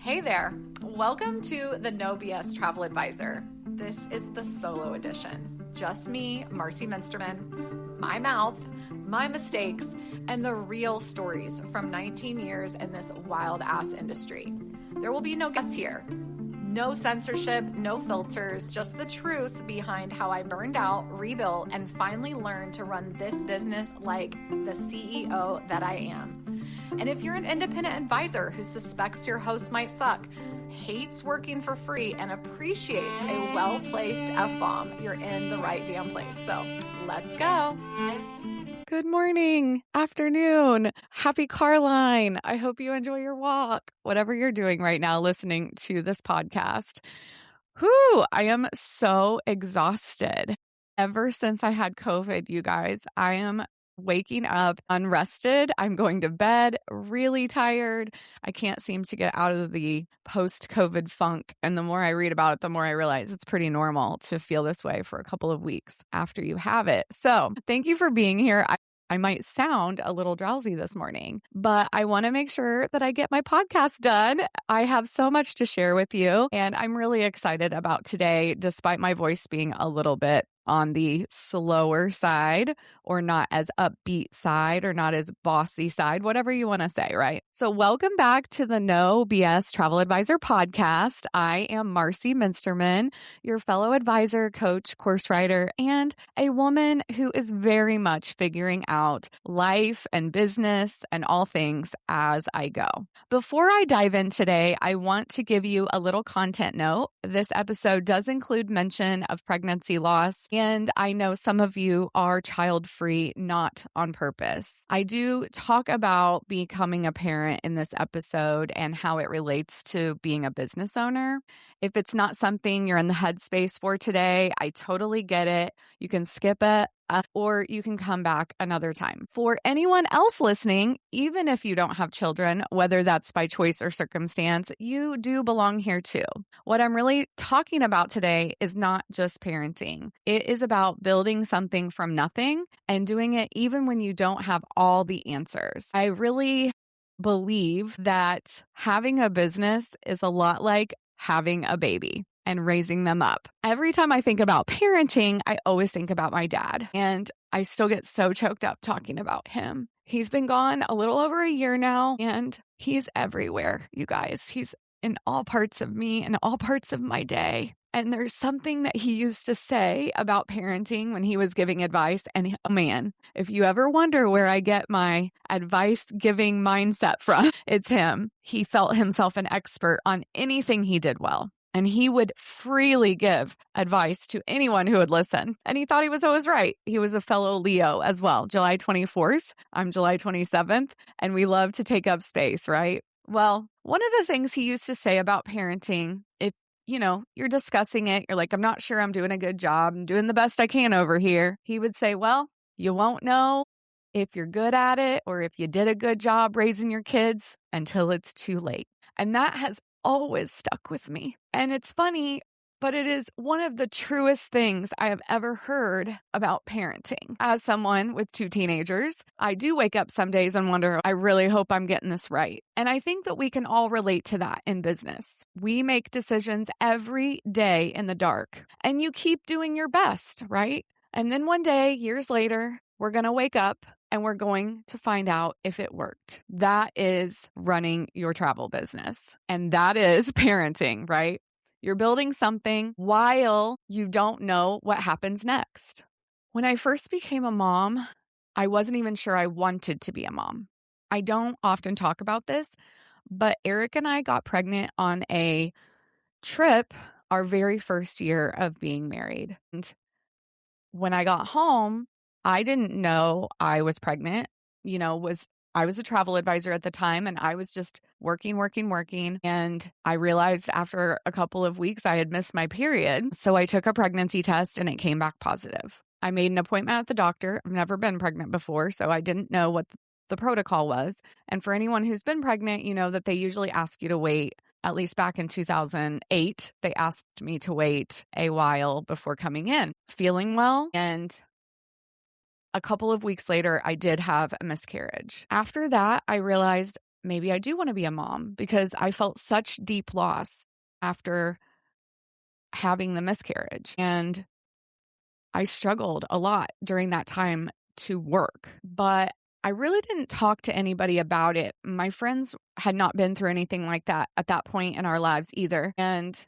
Hey there. Welcome to the No BS Travel Advisor. This is the solo edition. Just me, Marcie Muensterman, my mouth, my mistakes, and the real stories from 19 years in this wild ass industry. There will be no guests here. No censorship, no filters, just the truth behind how I burned out, rebuilt, and finally learned to run this business like the CEO that I am. And if you're an independent advisor who suspects your host might suck, hates working for free, and appreciates a well-placed F-bomb, you're in the right damn place. So let's go. Good morning, afternoon, happy car line. I hope you enjoy your walk, whatever you're doing right now listening to this podcast. I am so exhausted. Ever since I had COVID, you guys, I am waking up unrested. I'm going to bed really tired. I can't seem to get out of the post-COVID funk. And the more I read about it, the more I realize it's pretty normal to feel this way for a couple of weeks after you have it. So thank you for being here. I might sound a little drowsy this morning, but I want to make sure that I get my podcast done. I have so much to share with you, and I'm really excited about today, despite my voice being a little bit on the slower side or not as upbeat side or not as bossy side, whatever you want to say, right? So welcome back to the No BS Travel Advisor podcast. I am Marcie Muensterman, your fellow advisor, coach, course writer, and a woman who is very much figuring out life and business and all things as I go. Before I dive in today, I want to give you a little content note. This episode does include mention of pregnancy loss, and I know some of you are child-free, not on purpose. I do talk about becoming a parent in this episode and how it relates to being a business owner. If it's not something you're in the headspace for today, I totally get it. You can skip it. Or you can come back another time. For anyone else listening, even if you don't have children, whether that's by choice or circumstance, you do belong here too. What I'm really talking about today is not just parenting. It is about building something from nothing and doing it even when you don't have all the answers. I really believe that having a business is a lot like having a baby and raising them up. Every time I think about parenting, I always think about my dad, and I still get so choked up talking about him. He's been gone a little over a year now, and he's everywhere, you guys. He's in all parts of me and all parts of my day. And there's something that he used to say about parenting when he was giving advice. And oh man, if you ever wonder where I get my advice giving mindset from, it's him. He felt himself an expert on anything he did well. And he would freely give advice to anyone who would listen. And he thought he was always right. He was a fellow Leo as well. July 24th, I'm July 27th, and we love to take up space, right? Well, one of the things he used to say about parenting, if you're discussing it, you're like, I'm not sure I'm doing a good job. I'm doing the best I can over here. He would say, well, you won't know if you're good at it or if you did a good job raising your kids until it's too late. And that has always stuck with me. And it's funny, but it is one of the truest things I have ever heard about parenting. As someone with 2 teenagers, I do wake up some days and wonder, I really hope I'm getting this right. And I think that we can all relate to that in business. We make decisions every day in the dark, and you keep doing your best, right? And then one day, years later, we're going to wake up and we're going to find out if it worked. That is running your travel business. And that is parenting, right? You're building something while you don't know what happens next. When I first became a mom, I wasn't even sure I wanted to be a mom. I don't often talk about this, but Eric and I got pregnant on a trip our very first year of being married. And when I got home, I didn't know I was pregnant. I was a travel advisor at the time, and I was just working. And I realized after a couple of weeks I had missed my period. So I took a pregnancy test and it came back positive. I made an appointment at the doctor. I've never been pregnant before, so I didn't know what the protocol was. And for anyone who's been pregnant, you know that they usually ask you to wait. At least back in 2008, they asked me to wait a while before coming in, feeling well. And a couple of weeks later, I did have a miscarriage. After that, I realized maybe I do want to be a mom, because I felt such deep loss after having the miscarriage. And I struggled a lot during that time to work, but I really didn't talk to anybody about it. My friends had not been through anything like that at that point in our lives either. And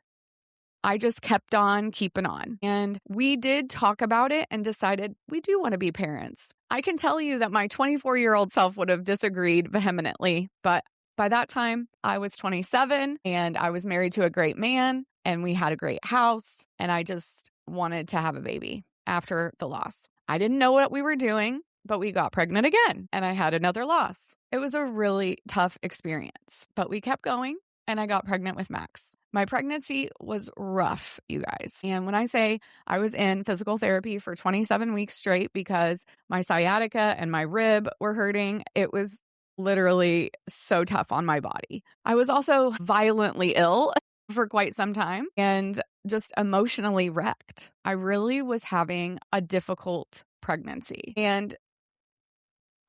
I just kept on keeping on. And we did talk about it and decided we do want to be parents. I can tell you that my 24-year-old self would have disagreed vehemently, but by that time I was 27 and I was married to a great man and we had a great house, and I just wanted to have a baby after the loss. I didn't know what we were doing, but we got pregnant again and I had another loss. It was a really tough experience, but we kept going and I got pregnant with Max. My pregnancy was rough, you guys. And when I say I was in physical therapy for 27 weeks straight because my sciatica and my rib were hurting, it was literally so tough on my body. I was also violently ill for quite some time and just emotionally wrecked. I really was having a difficult pregnancy and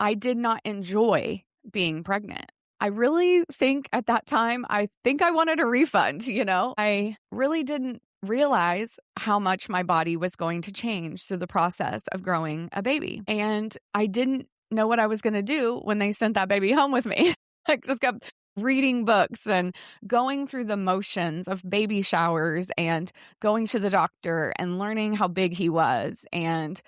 I did not enjoy being pregnant. I really think at that time, I wanted a refund, I really didn't realize how much my body was going to change through the process of growing a baby. And I didn't know what I was going to do when they sent that baby home with me. I just kept reading books and going through the motions of baby showers and going to the doctor and learning how big he was. And,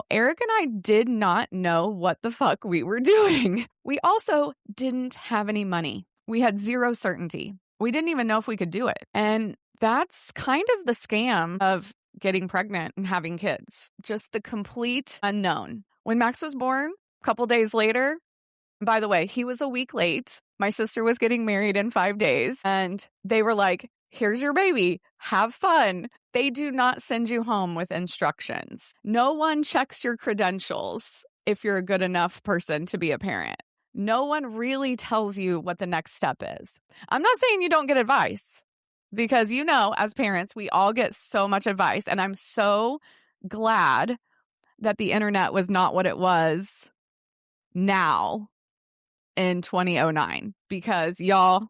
Eric and I did not know what the fuck we were doing. We also didn't have any money. We had zero certainty. We didn't even know if we could do it. And that's kind of the scam of getting pregnant and having kids. Just the complete unknown. When Max was born, a couple days later, by the way, he was a week late. My sister was getting married in 5 days and they were like, here's your baby. Have fun. They do not send you home with instructions. No one checks your credentials if you're a good enough person to be a parent. No one really tells you what the next step is. I'm not saying you don't get advice because, as parents, we all get so much advice. And I'm so glad that the internet was not what it was now in 2009, because y'all,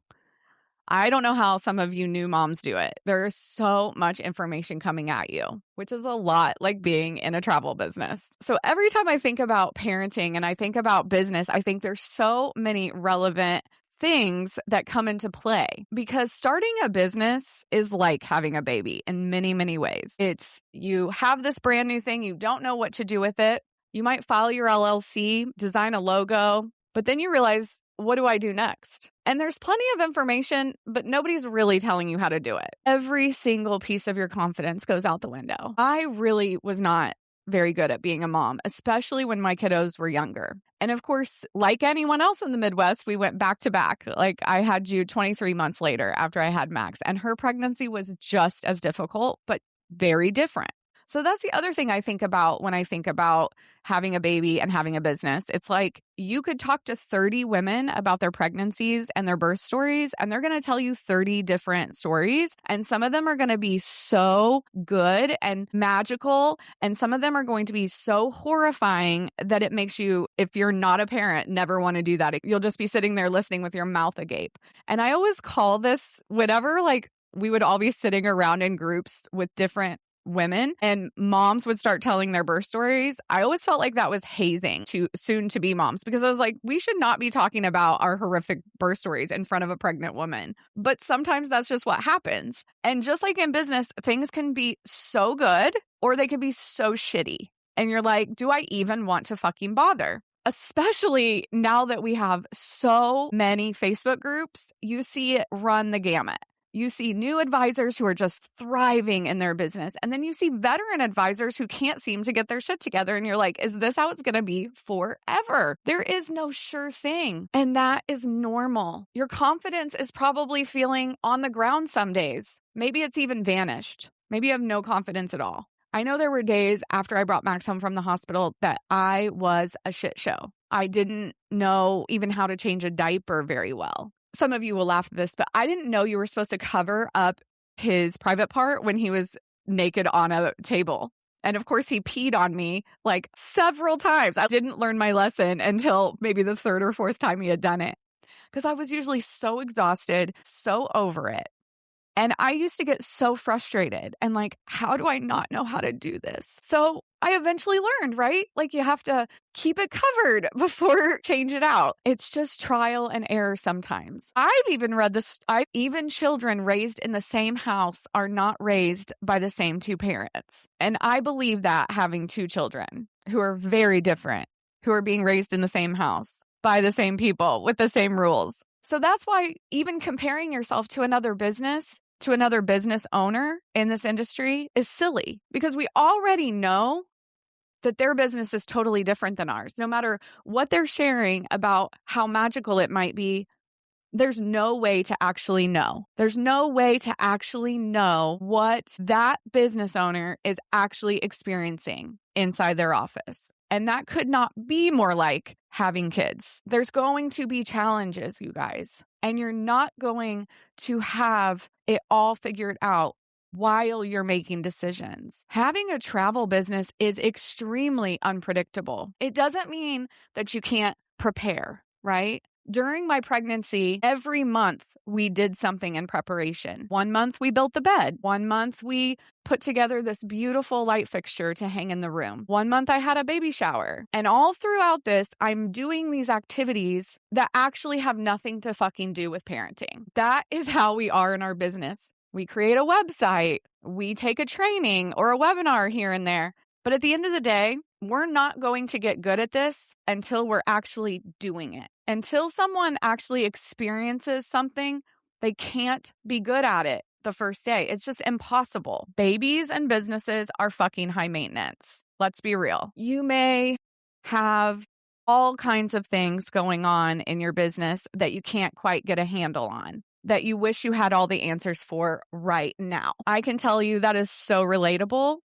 I don't know how some of you new moms do it. There's so much information coming at you, which is a lot like being in a travel business. So every time I think about parenting and I think about business, I think there's so many relevant things that come into play, because starting a business is like having a baby in many, many ways. It's you have this brand new thing, you don't know what to do with it. You might file your LLC, design a logo, but then you realize, what do I do next? And there's plenty of information, but nobody's really telling you how to do it. Every single piece of your confidence goes out the window. I really was not very good at being a mom, especially when my kiddos were younger. And of course, like anyone else in the Midwest, we went back to back. Like I had Jude 23 months later after I had Max, and her pregnancy was just as difficult, but very different. So that's the other thing I think about when I think about having a baby and having a business. It's like you could talk to 30 women about their pregnancies and their birth stories, and they're going to tell you 30 different stories. And some of them are going to be so good and magical. And some of them are going to be so horrifying that it makes you, if you're not a parent, never want to do that. You'll just be sitting there listening with your mouth agape. And I always call this, whenever we would all be sitting around in groups with different women and moms would start telling their birth stories, I always felt like that was hazing to soon to be moms, because I was like, we should not be talking about our horrific birth stories in front of a pregnant woman. But sometimes that's just what happens. And just like in business, things can be so good or they can be so shitty. And you're like, do I even want to fucking bother? Especially now that we have so many Facebook groups, you see it run the gamut. You see new advisors who are just thriving in their business. And then you see veteran advisors who can't seem to get their shit together. And you're like, is this how it's going to be forever? There is no sure thing. And that is normal. Your confidence is probably feeling on the ground some days. Maybe it's even vanished. Maybe you have no confidence at all. I know there were days after I brought Max home from the hospital that I was a shit show. I didn't know even how to change a diaper very well. Some of you will laugh at this, but I didn't know you were supposed to cover up his private part when he was naked on a table. And of course, he peed on me like several times. I didn't learn my lesson until maybe the third or fourth time he had done it. because I was usually so exhausted, so over it. And I used to get so frustrated and like, how do I not know how to do this? So I eventually learned, right? Like you have to keep it covered before change it out. It's just trial and error sometimes. I've even read this. Even children raised in the same house are not raised by the same two parents. And I believe that, having two children who are very different, who are being raised in the same house by the same people with the same rules. So that's why even comparing yourself to another business owner in this industry is silly, because we already know that their business is totally different than ours. No matter what they're sharing about how magical it might be, there's no way to actually know. There's no way to actually know what that business owner is actually experiencing inside their office. And that could not be more like having kids. There's going to be challenges, you guys, and you're not going to have it all figured out while you're making decisions. Having a travel business is extremely unpredictable. It doesn't mean that you can't prepare, right? During my pregnancy, every month we did something in preparation. 1 month we built the bed. 1 month we put together this beautiful light fixture to hang in the room. 1 month I had a baby shower. And all throughout this, I'm doing these activities that actually have nothing to fucking do with parenting. That is how we are in our business. We create a website, we take a training or a webinar here and there. But at the end of the day, we're not going to get good at this until we're actually doing it. Until someone actually experiences something, they can't be good at it the first day. It's just impossible. Babies and businesses are fucking high maintenance. Let's be real. You may have all kinds of things going on in your business that you can't quite get a handle on, that you wish you had all the answers for right now. I can tell you that is so relatable.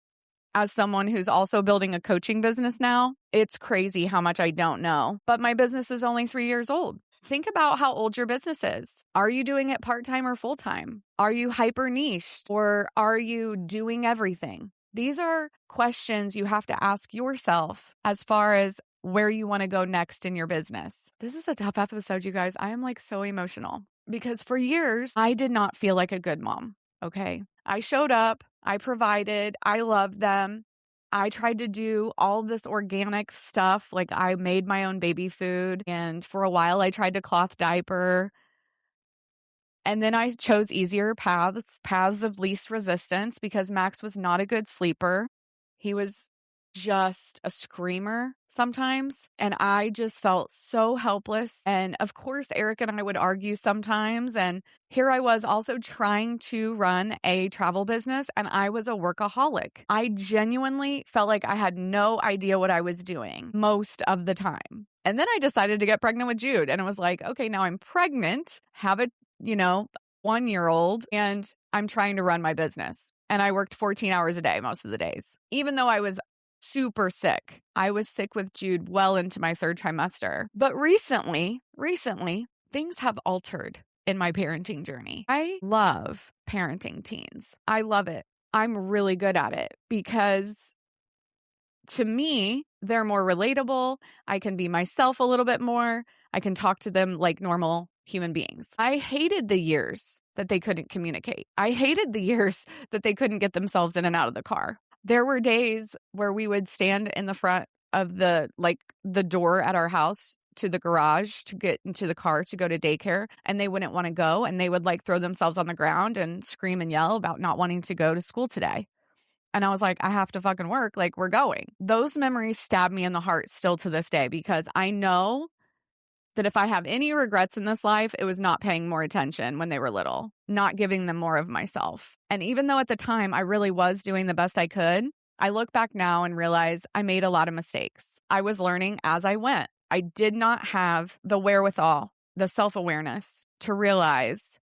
As someone who's also building a coaching business now, it's crazy how much I don't know. But my business is only 3 years old. Think about how old your business is. Are you doing it part-time or full-time? Are you hyper-niched, or are you doing everything? These are questions you have to ask yourself as far as where you want to go next in your business. This is a tough episode, you guys. I am like so emotional because for years, I did not feel like a good mom. Okay. I showed up, I provided, I loved them. I tried to do all this organic stuff. Like I made my own baby food. And for a while I tried to cloth diaper. And then I chose easier paths of least resistance, because Max was not a good sleeper. He was just a screamer sometimes. And I just felt so helpless. And of course, Eric and I would argue sometimes. And here I was also trying to run a travel business, and I was a workaholic. I genuinely felt like I had no idea what I was doing most of the time. And then I decided to get pregnant with Jude. And it was like, okay, now I'm pregnant, have a 1-year-old, and I'm trying to run my business. And I worked 14 hours a day most of the days, even though I was super sick. I was sick with Jude well into my 3rd trimester. But recently, things have altered in my parenting journey. I love parenting teens. I love it. I'm really good at it because to me, they're more relatable. I can be myself a little bit more. I can talk to them like normal human beings. I hated the years that they couldn't communicate. I hated the years that they couldn't get themselves in and out of the car. There were days where we would stand in the front of the door at our house to the garage to get into the car to go to daycare, and they wouldn't want to go, and they would throw themselves on the ground and scream and yell about not wanting to go to school today. And I was like, I have to fucking work. We're going. Those memories stab me in the heart still to this day, because I know that if I have any regrets in this life, it was not paying more attention when they were little, not giving them more of myself. And even though at the time I really was doing the best I could, I look back now and realize I made a lot of mistakes. I was learning as I went. I did not have the wherewithal, the self-awareness to realize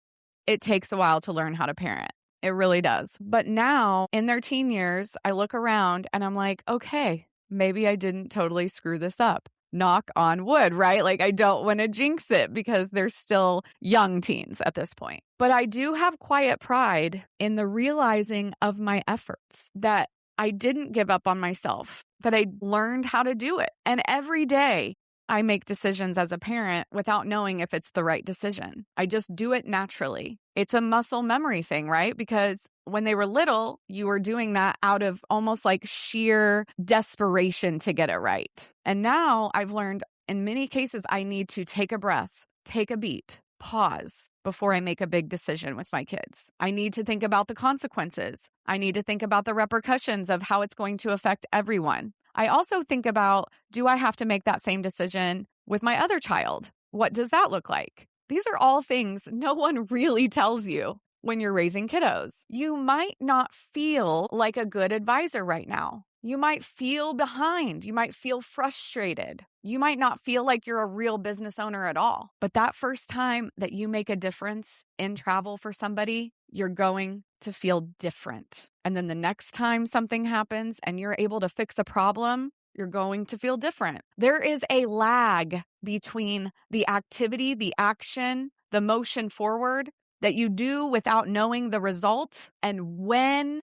it takes a while to learn how to parent. It really does. But now in their teen years, I look around and I'm like, okay, maybe I didn't totally screw this up. Knock on wood, right? I don't want to jinx it because they're still young teens at this point. But I do have quiet pride in the realizing of my efforts, that I didn't give up on myself, that I learned how to do it. And every day I make decisions as a parent without knowing if it's the right decision. I just do it naturally. It's a muscle memory thing, right? Because when they were little, you were doing that out of almost like sheer desperation to get it right. And now I've learned in many cases, I need to take a breath, take a beat, pause before I make a big decision with my kids. I need to think about the consequences. I need to think about the repercussions of how it's going to affect everyone. I also think about, do I have to make that same decision with my other child? What does that look like? These are all things no one really tells you when you're raising kiddos. You might not feel like a good advisor right now. You might feel behind. You might feel frustrated. You might not feel like you're a real business owner at all. But that first time that you make a difference in travel for somebody, you're going to feel different. And then the next time something happens and you're able to fix a problem, you're going to feel different. There is a lag between the activity, the action, the motion forward that you do without knowing the result and when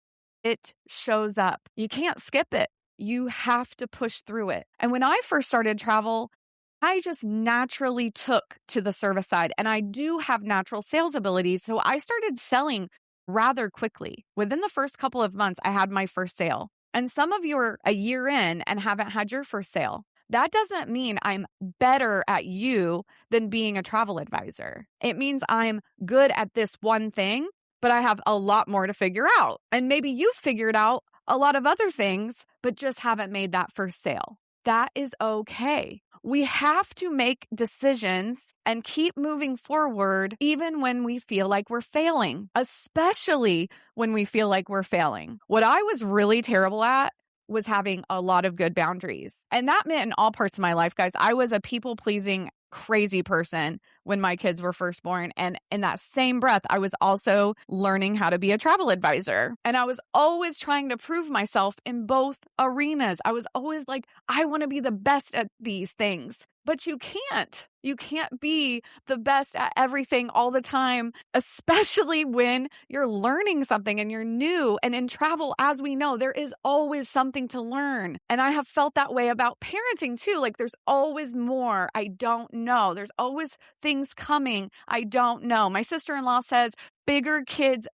it shows up. You can't skip it. You have to push through it. And when I first started travel, I just naturally took to the service side, and I do have natural sales abilities. So I started selling rather quickly. Within the first couple of months, I had my first sale. And some of you are a year in and haven't had your first sale. That doesn't mean I'm better at you than being a travel advisor. It means I'm good at this one thing, but I have a lot more to figure out. And maybe you've figured out a lot of other things, but just haven't made that first sale. That is okay. We have to make decisions and keep moving forward even when we feel like we're failing, especially when we feel like we're failing. What I was really terrible at was having a lot of good boundaries. And that meant in all parts of my life, guys, I was a people-pleasing, crazy person when my kids were first born. And in that same breath, I was also learning how to be a travel advisor. And I was always trying to prove myself in both arenas. I was always like, I want to be the best at these things. But you can't. You can't be the best at everything all the time, especially when you're learning something and you're new. And in travel, as we know, there is always something to learn. And I have felt that way about parenting too. Like there's always more I don't know. There's always things coming I don't know. My sister-in-law says, bigger kids,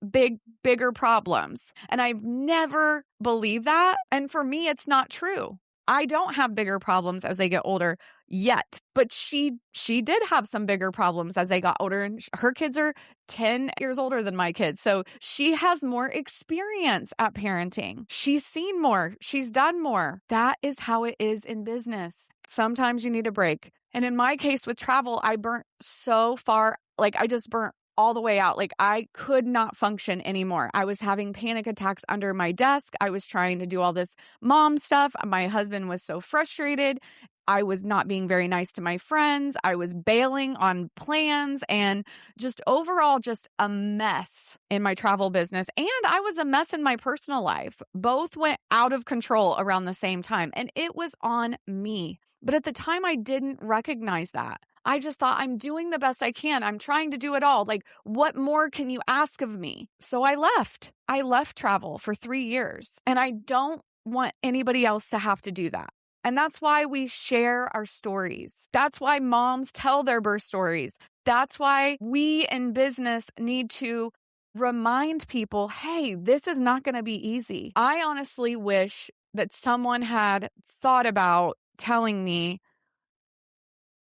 bigger problems. And I've never believed that. And for me, it's not true. I don't have bigger problems as they get older yet, but she did have some bigger problems as they got older, and her kids are 10 years older than my kids. So she has more experience at parenting. She's seen more. She's done more. That is how it is in business. Sometimes you need a break. And in my case with travel, I burnt so far, like I just burnt all the way out. Like I could not function anymore. I was having panic attacks under my desk. I was trying to do all this mom stuff. My husband was so frustrated. I was not being very nice to my friends. I was bailing on plans and just overall just a mess in my travel business. And I was a mess in my personal life. Both went out of control around the same time. And it was on me. But at the time, I didn't recognize that. I just thought I'm doing the best I can. I'm trying to do it all. Like, what more can you ask of me? So I left. I left travel for 3 years. And I don't want anybody else to have to do that. And that's why we share our stories. That's why moms tell their birth stories. That's why we in business need to remind people, hey, this is not going to be easy. I honestly wish that someone had thought about telling me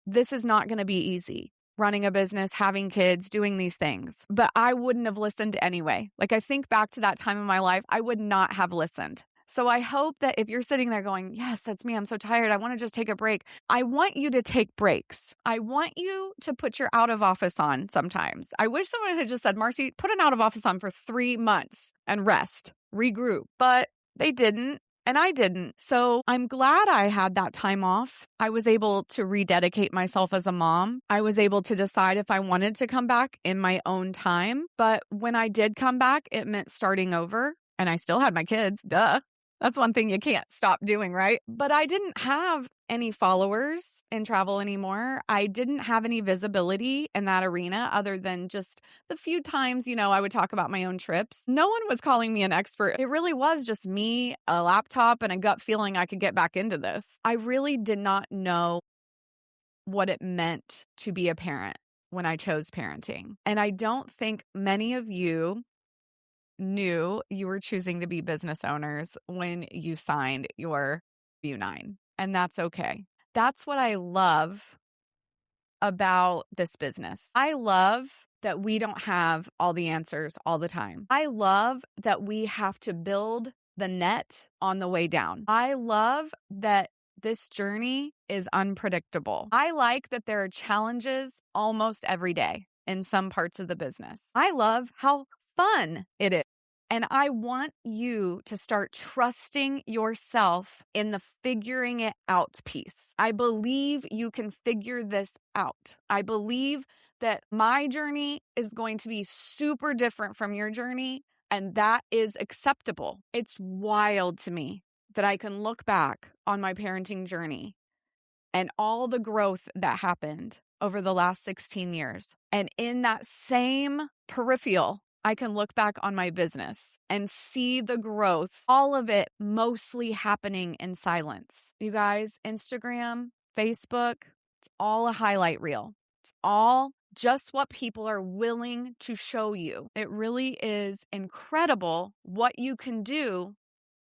this is not going to be easy. Running a business, having kids, doing these things. But I wouldn't have listened anyway. Like I think back to that time in my life, I would not have listened. So I hope that if you're sitting there going, yes, that's me. I'm so tired. I want to just take a break. I want you to take breaks. I want you to put your out of office on sometimes. I wish someone had just said, Marcie, put an out of office on for 3 months and rest, regroup. But they didn't. And I didn't. So I'm glad I had that time off. I was able to rededicate myself as a mom. I was able to decide if I wanted to come back in my own time. But when I did come back, it meant starting over. And I still had my kids. Duh. That's one thing you can't stop doing, right? But I didn't have any followers in travel anymore. I didn't have any visibility in that arena other than just the few times, I would talk about my own trips. No one was calling me an expert. It really was just me, a laptop, and a gut feeling I could get back into this. I really did not know what it meant to be a parent when I chose parenting. And I don't think many of you knew you were choosing to be business owners when you signed your U9. And that's okay. That's what I love about this business. I love that we don't have all the answers all the time. I love that we have to build the net on the way down. I love that this journey is unpredictable. I like that there are challenges almost every day in some parts of the business. I love how fun it is. And I want you to start trusting yourself in the figuring it out piece. I believe you can figure this out. I believe that my journey is going to be super different from your journey, and that is acceptable. It's wild to me that I can look back on my parenting journey and all the growth that happened over the last 16 years. And in that same peripheral, I can look back on my business and see the growth, all of it mostly happening in silence. You guys, Instagram, Facebook, it's all a highlight reel. It's all just what people are willing to show you. It really is incredible what you can do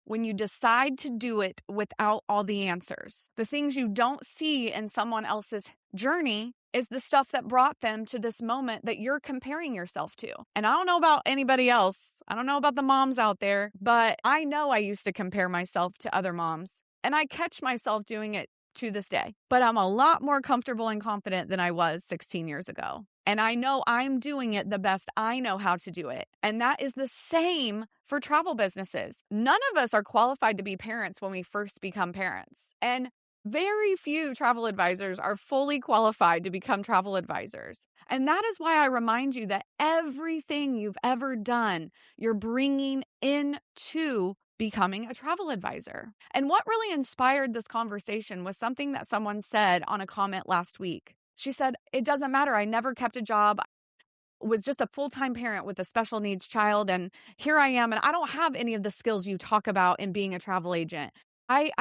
when you decide to do it without all the answers. The things you don't see in someone else's journey is the stuff that brought them to this moment that you're comparing yourself to. And I don't know about anybody else. I don't know about the moms out there, but I know I used to compare myself to other moms, and I catch myself doing it to this day. But I'm a lot more comfortable and confident than I was 16 years ago. And I know I'm doing it the best I know how to do it. And that is the same for travel businesses. None of us are qualified to be parents when we first become parents. And very few travel advisors are fully qualified to become travel advisors. And that is why I remind you that everything you've ever done, you're bringing into becoming a travel advisor. And what really inspired this conversation was something that someone said on a comment last week. She said, "It doesn't matter. I never kept a job. Was just a full-time parent with a special needs child. And here I am. And I don't have any of the skills you talk about in being a travel agent. I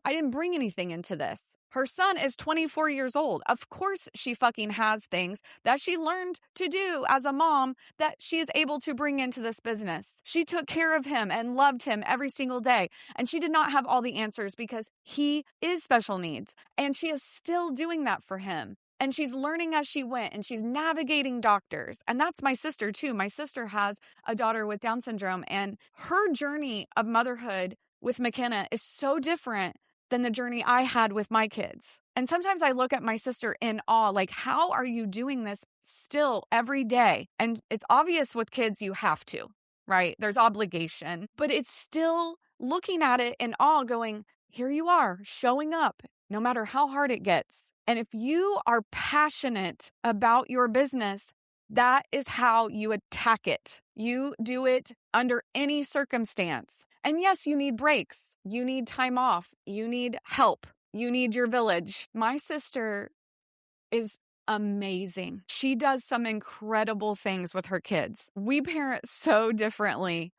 didn't bring anything into this." Her son is 24 years old. Of course, she fucking has things that she learned to do as a mom that she is able to bring into this business. She took care of him and loved him every single day. And she did not have all the answers because he is special needs. And she is still doing that for him. And she's learning as she went, and she's navigating doctors. And that's my sister too. My sister has a daughter with Down syndrome, and her journey of motherhood with McKenna is so different than the journey I had with my kids. And sometimes I look at my sister in awe, like, how are you doing this still every day? And it's obvious with kids, you have to, right? There's obligation, but it's still looking at it in awe going, here you are showing up no matter how hard it gets. And if you are passionate about your business, that is how you attack it. You do it under any circumstance. And yes, you need breaks. You need time off. You need help. You need your village. My sister is amazing. She does some incredible things with her kids. We parent so differently.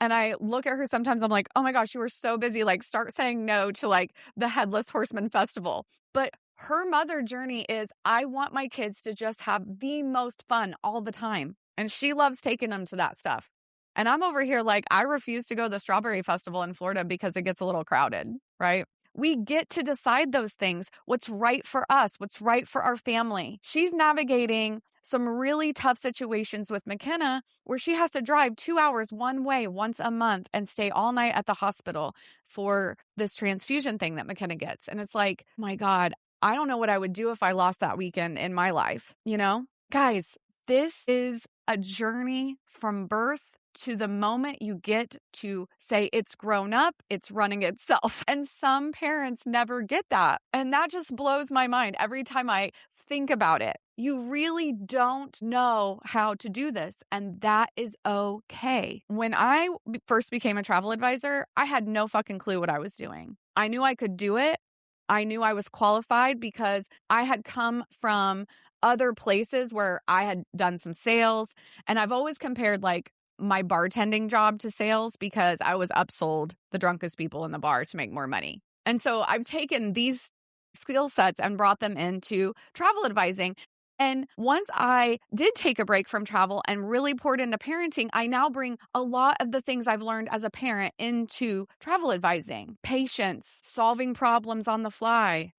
And I look at her sometimes, I'm like, oh my gosh, you were so busy. Like, start saying no to like the Headless Horseman Festival. But her mother journey is, I want my kids to just have the most fun all the time. And she loves taking them to that stuff. And I'm over here like, I refuse to go to the Strawberry Festival in Florida because it gets a little crowded, right? We get to decide those things, what's right for us, what's right for our family. She's navigating some really tough situations with McKenna where she has to drive 2 hours one way once a month and stay all night at the hospital for this transfusion thing that McKenna gets. And it's like, my God, I don't know what I would do if I lost that weekend in my life, you know? Guys, this is a journey from birth to the moment you get to say it's grown up, it's running itself. And some parents never get that. And that just blows my mind every time I think about it. You really don't know how to do this, and that is okay. When I first became a travel advisor, I had no fucking clue what I was doing. I knew I could do it. I knew I was qualified because I had come from other places where I had done some sales, and I've always compared like my bartending job to sales because I was upsold the drunkest people in the bar to make more money. And so I've taken these skill sets and brought them into travel advising. And once I did take a break from travel and really poured into parenting, I now bring a lot of the things I've learned as a parent into travel advising, patience, solving problems on the fly.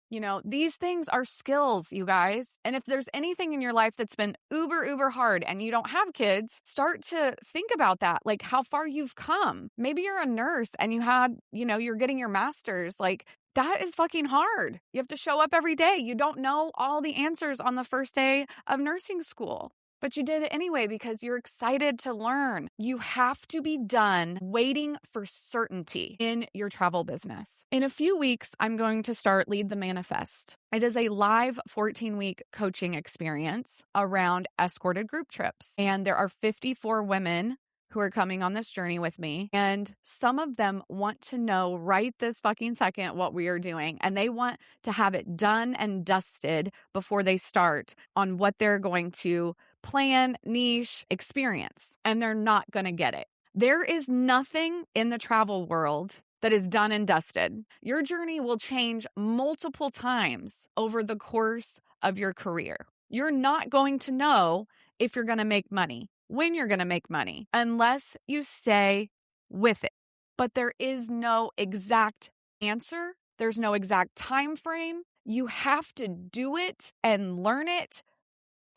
These things are skills, you guys. And if there's anything in your life that's been uber hard and you don't have kids, start to think about that, like how far you've come. Maybe you're a nurse and you're getting your master's. Like, that is fucking hard. You have to show up every day. You don't know all the answers on the first day of nursing school, but you did it anyway because you're excited to learn. You have to be done waiting for certainty in your travel business. In a few weeks, I'm going to start Lead the Manifest. It is a live 14-week coaching experience around escorted group trips. And there are 54 women who are coming on this journey with me. And some of them want to know right this fucking second what we are doing. And they want to have it done and dusted before they start on what they're going to plan, niche, experience. And they're not going to get it. There is nothing in the travel world that is done and dusted. Your journey will change multiple times over the course of your career. You're not going to know if you're going to make money, when you're going to make money, unless you stay with it. But there is no exact answer. There's no exact time frame. You have to do it and learn it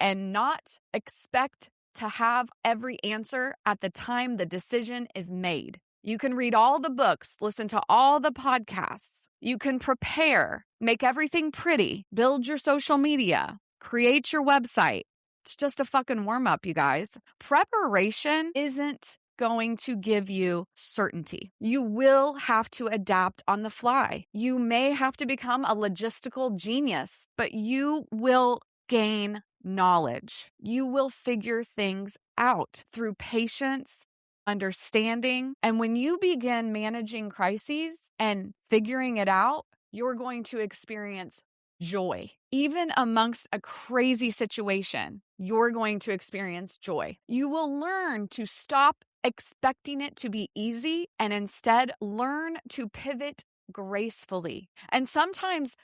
and not expect to have every answer at the time the decision is made. You can read all the books, listen to all the podcasts. You can prepare, make everything pretty, build your social media, create your website. It's just a fucking warm-up, you guys. Preparation isn't going to give you certainty. You will have to adapt on the fly. You may have to become a logistical genius, but you will gain knowledge. You will figure things out through patience, understanding. And when you begin managing crises and figuring it out, you're going to experience joy. Even amongst a crazy situation, you're going to experience joy. You will learn to stop expecting it to be easy and instead learn to pivot gracefully. And sometimes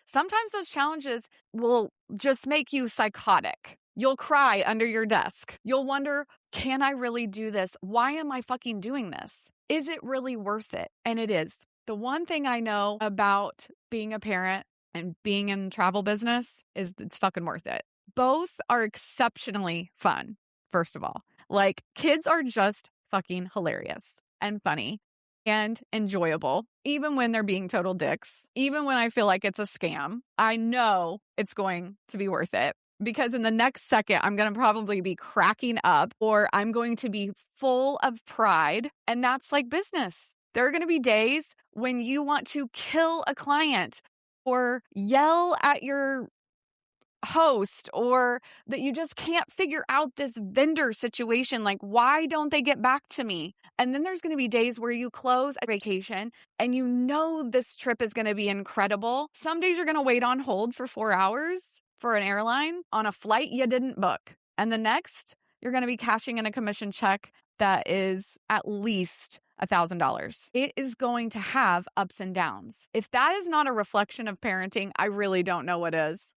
those challenges will just make you psychotic. You'll cry under your desk. You'll wonder, can I really do this? Why am I fucking doing this? Is it really worth it? And it is. The one thing I know about being a parent and being in travel business is it's fucking worth it. Both are exceptionally fun, first of all. Like, kids are just fucking hilarious and funny and enjoyable, even when they're being total dicks, even when I feel like it's a scam. I know it's going to be worth it because in the next second, I'm going to probably be cracking up or I'm going to be full of pride. And that's like business. There are going to be days when you want to kill a client or yell at your host or that you just can't figure out this vendor situation. Like, why don't they get back to me? And then there's going to be days where you close a vacation and you know this trip is going to be incredible. Some days you're going to wait on hold for 4 hours for an airline on a flight you didn't book. And the next, you're going to be cashing in a commission check that is at least $1,000. It is going to have ups and downs. If that is not a reflection of parenting, I really don't know what is.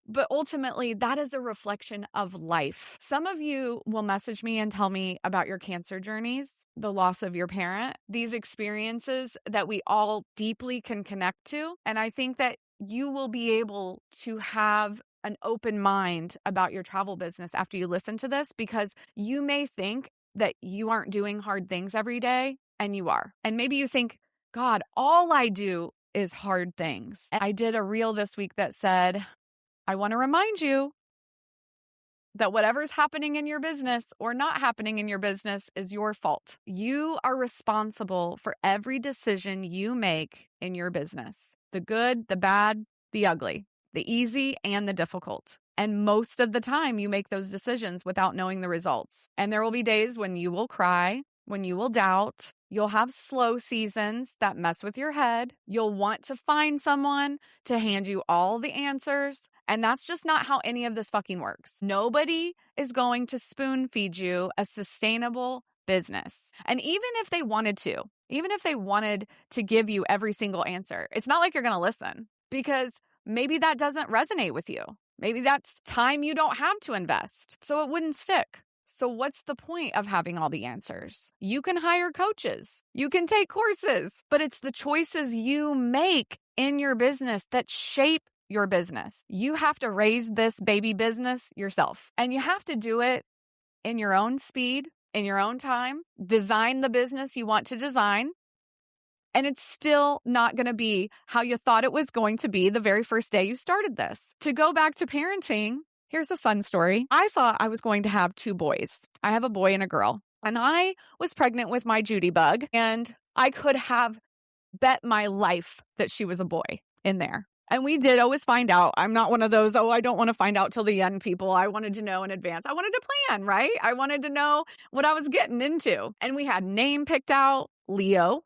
But ultimately, that is a reflection of life. Some of you will message me and tell me about your cancer journeys, the loss of your parent, these experiences that we all deeply can connect to. And I think that you will be able to have an open mind about your travel business after you listen to this, because you may think that you aren't doing hard things every day, and you are. And maybe you think, God, all I do is hard things. And I did a reel this week that said, I want to remind you that whatever's happening in your business or not happening in your business is your fault. You are responsible for every decision you make in your business. The good, the bad, the ugly, the easy, and the difficult. And most of the time, you make those decisions without knowing the results. And there will be days when you will cry, when you will doubt. You'll have slow seasons that mess with your head. You'll want to find someone to hand you all the answers. And that's just not how any of this fucking works. Nobody is going to spoon feed you a sustainable business. And even if they wanted to give you every single answer, it's not like you're going to listen, because maybe that doesn't resonate with you. Maybe that's time you don't have to invest, so it wouldn't stick. So what's the point of having all the answers? You can hire coaches, you can take courses, but it's the choices you make in your business that shape your business. You have to raise this baby business yourself, and you have to do it in your own speed, in your own time. Design the business you want to design. And it's still not going to be how you thought it was going to be the very first day you started this. To go back to parenting, here's a fun story. I thought I was going to have 2 boys. I have a boy and a girl. And I was pregnant with my Judy bug, and I could have bet my life that she was a boy in there. And we did always find out. I'm not one of those, I don't want to find out till the end people. I wanted to know in advance. I wanted to plan, right? I wanted to know what I was getting into. And we had name picked out, Leo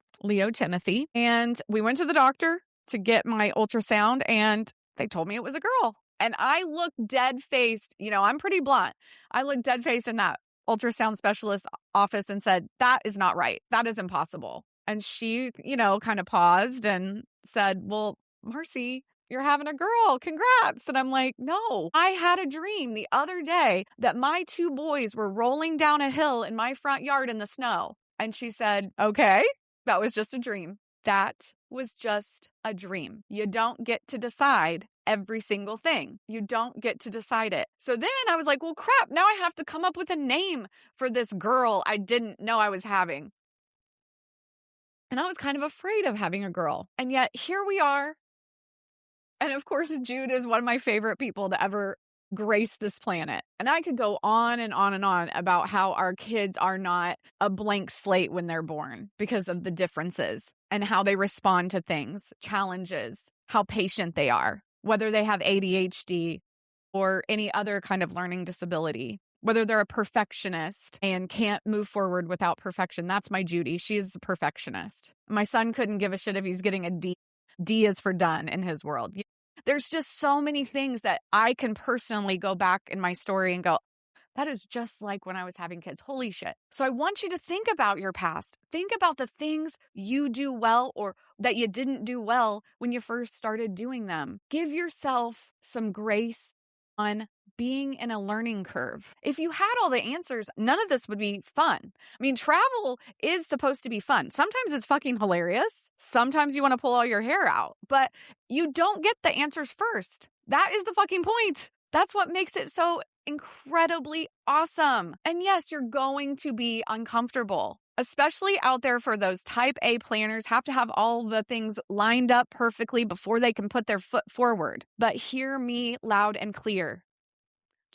Timothy. And we went to the doctor to get my ultrasound, and they told me it was a girl. And I looked dead-faced. I'm pretty blunt. I looked dead-faced in that ultrasound specialist office and said, that is not right. That is impossible. And she, kind of paused and said, well, Marcie, you're having a girl. Congrats. And I'm like, no, I had a dream the other day that my 2 boys were rolling down a hill in my front yard in the snow. And she said, okay, that was just a dream. That was just a dream. You don't get to decide every single thing. You don't get to decide it. So then I was like, well, crap, now I have to come up with a name for this girl I didn't know I was having. And I was kind of afraid of having a girl. And yet here we are. And of course, Jude is one of my favorite people to ever grace this planet. And I could go on and on and on about how our kids are not a blank slate when they're born because of the differences and how they respond to things, challenges, how patient they are, whether they have ADHD or any other kind of learning disability, whether they're a perfectionist and can't move forward without perfection. That's my Judy. She is a perfectionist. My son couldn't give a shit if he's getting a D. D is for done in his world. There's just so many things that I can personally go back in my story and go, that is just like when I was having kids. Holy shit. So I want you to think about your past. Think about the things you do well or that you didn't do well when you first started doing them. Give yourself some grace on being in a learning curve. If you had all the answers, none of this would be fun. I mean, travel is supposed to be fun. Sometimes it's fucking hilarious. Sometimes you want to pull all your hair out, but you don't get the answers first. That is the fucking point. That's what makes it so incredibly awesome. And yes, you're going to be uncomfortable, especially out there for those type A planners, have to have all the things lined up perfectly before they can put their foot forward. But hear me loud and clear.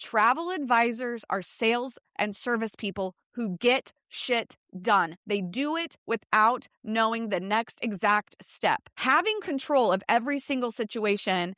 Travel advisors are sales and service people who get shit done. They do it without knowing the next exact step. Having control of every single situation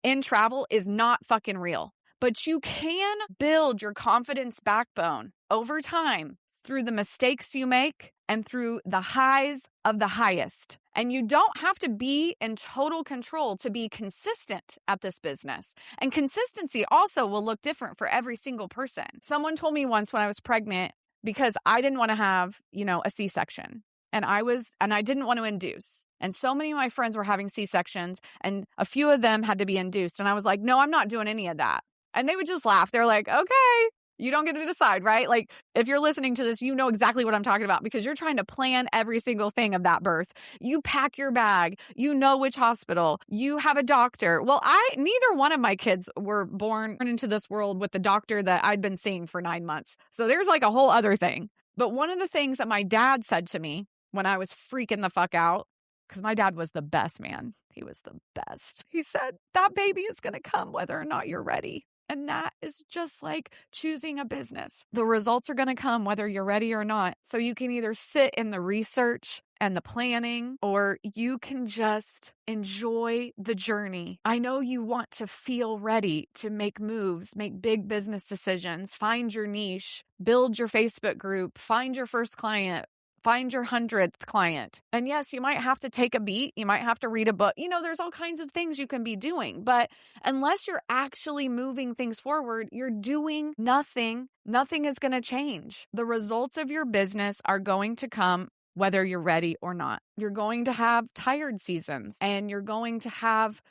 in travel is not fucking real. But you can build your confidence backbone over time through the mistakes you make and through the highs of the highest. And you don't have to be in total control to be consistent at this business. And consistency also will look different for every single person. Someone told me once when I was pregnant, because I didn't want to have, a C-section. And I didn't want to induce. And so many of my friends were having C-sections, and a few of them had to be induced. And I was like, no, I'm not doing any of that. And they would just laugh. They're like, okay, you don't get to decide, right? Like, if you're listening to this, you know exactly what I'm talking about because you're trying to plan every single thing of that birth. You pack your bag. You know which hospital. You have a doctor. Well, neither one of my kids were born into this world with the doctor that I'd been seeing for 9 months. So there's like a whole other thing. But one of the things that my dad said to me when I was freaking the fuck out, because my dad was the best, man. He was the best. He said, that baby is going to come whether or not you're ready. And that is just like choosing a business. The results are going to come whether you're ready or not. So you can either sit in the research and the planning, or you can just enjoy the journey. I know you want to feel ready to make moves, make big business decisions, find your niche, build your Facebook group, find your first client, find your 100th client. And yes, you might have to take a beat. You might have to read a book. There's all kinds of things you can be doing. But unless you're actually moving things forward, you're doing nothing. Nothing is going to change. The results of your business are going to come whether you're ready or not. You're going to have tired seasons, and you're going to have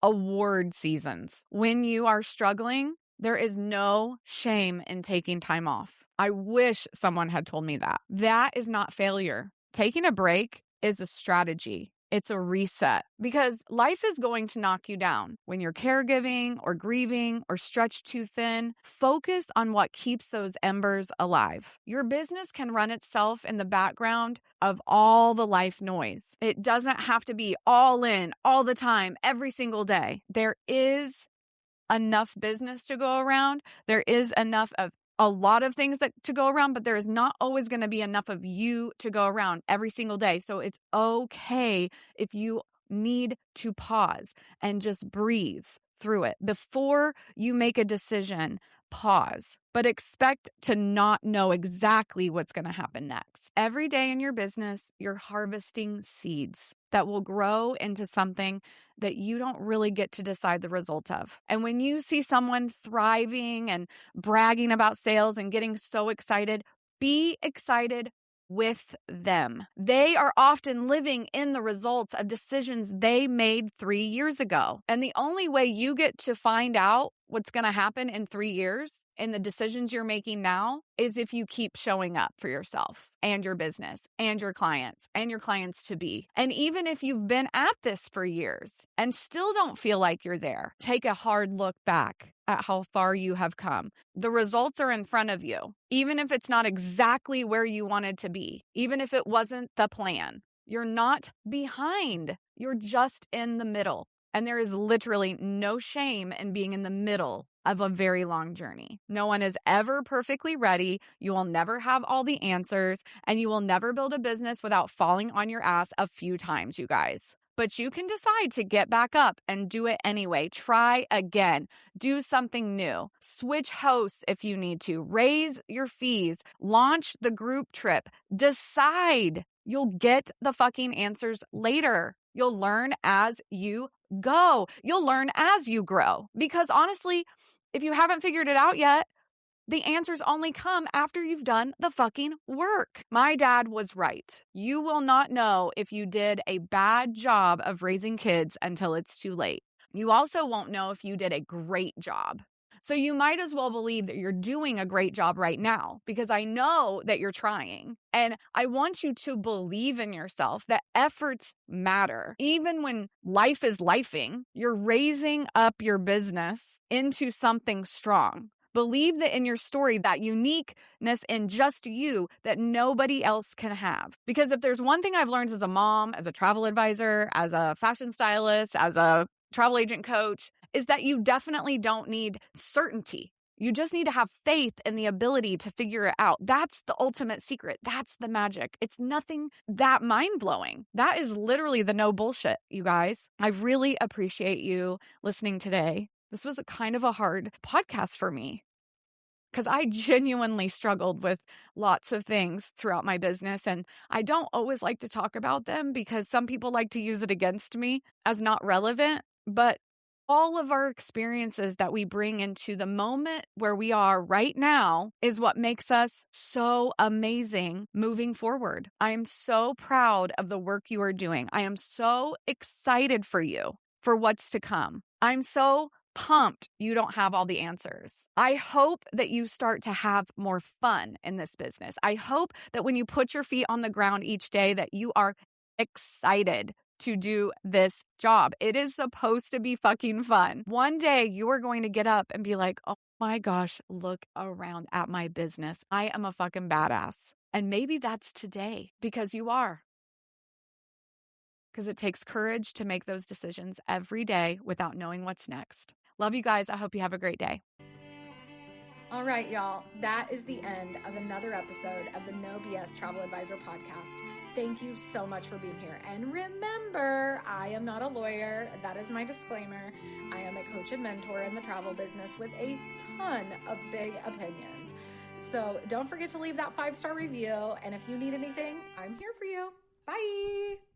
award seasons. When you are struggling, there is no shame in taking time off. I wish someone had told me that. That is not failure. Taking a break is a strategy. It's a reset because life is going to knock you down. When you're caregiving or grieving or stretched too thin, focus on what keeps those embers alive. Your business can run itself in the background of all the life noise. It doesn't have to be all in all the time, every single day. There is enough business to go around. There is enough of a lot of things that to go around, but there is not always going to be enough of you to go around every single day. So it's okay if you need to pause and just breathe through it. Before you make a decision, pause, but expect to not know exactly what's going to happen next. Every day in your business, you're harvesting seeds that will grow into something that you don't really get to decide the result of. And when you see someone thriving and bragging about sales and getting so excited, be excited with them. They are often living in the results of decisions they made 3 years ago. And the only way you get to find out what's going to happen in 3 years in the decisions you're making now is if you keep showing up for yourself and your business and your clients to be. And even if you've been at this for years and still don't feel like you're there, take a hard look back at how far you have come. The results are in front of you, even if it's not exactly where you wanted to be, even if it wasn't the plan. You're not behind. You're just in the middle. And there is literally no shame in being in the middle of a very long journey. No one is ever perfectly ready. You will never have all the answers, and you will never build a business without falling on your ass a few times, you guys. But you can decide to get back up and do it anyway. Try again. Do something new. Switch hosts if you need to. Raise your fees. Launch the group trip. Decide. You'll get the fucking answers later. You'll learn as you go. You'll learn as you grow. Because honestly, if you haven't figured it out yet, the answers only come after you've done the fucking work. My dad was right. You will not know if you did a bad job of raising kids until it's too late. You also won't know if you did a great job. So you might as well believe that you're doing a great job right now, because I know that you're trying. And I want you to believe in yourself that efforts matter. Even when life is lifing, you're raising up your business into something strong. Believe that in your story, that uniqueness in just you that nobody else can have. Because if there's one thing I've learned as a mom, as a travel advisor, as a fashion stylist, as a travel agent coach, is that you definitely don't need certainty. You just need to have faith in the ability to figure it out. That's the ultimate secret. That's the magic. It's nothing that mind-blowing. That is literally the no bullshit, you guys. I really appreciate you listening today. This was a kind of a hard podcast for me because I genuinely struggled with lots of things throughout my business. And I don't always like to talk about them because some people like to use it against me as not relevant. But all of our experiences that we bring into the moment where we are right now is what makes us so amazing moving forward. I am so proud of the work you are doing. I am so excited for you, for what's to come. I'm so pumped you don't have all the answers. I hope that you start to have more fun in this business. I hope that when you put your feet on the ground each day that you are excited to do this job. It is supposed to be fucking fun. One day you are going to get up and be like, oh my gosh, look around at my business. I am a fucking badass. And maybe that's today because you are. Because it takes courage to make those decisions every day without knowing what's next. Love you guys. I hope you have a great day. All right, y'all. That is the end of another episode of the No BS Travel Advisor podcast. Thank you so much for being here. And remember, I am not a lawyer. That is my disclaimer. I am a coach and mentor in the travel business with a ton of big opinions. So don't forget to leave that 5-star review. And if you need anything, I'm here for you. Bye.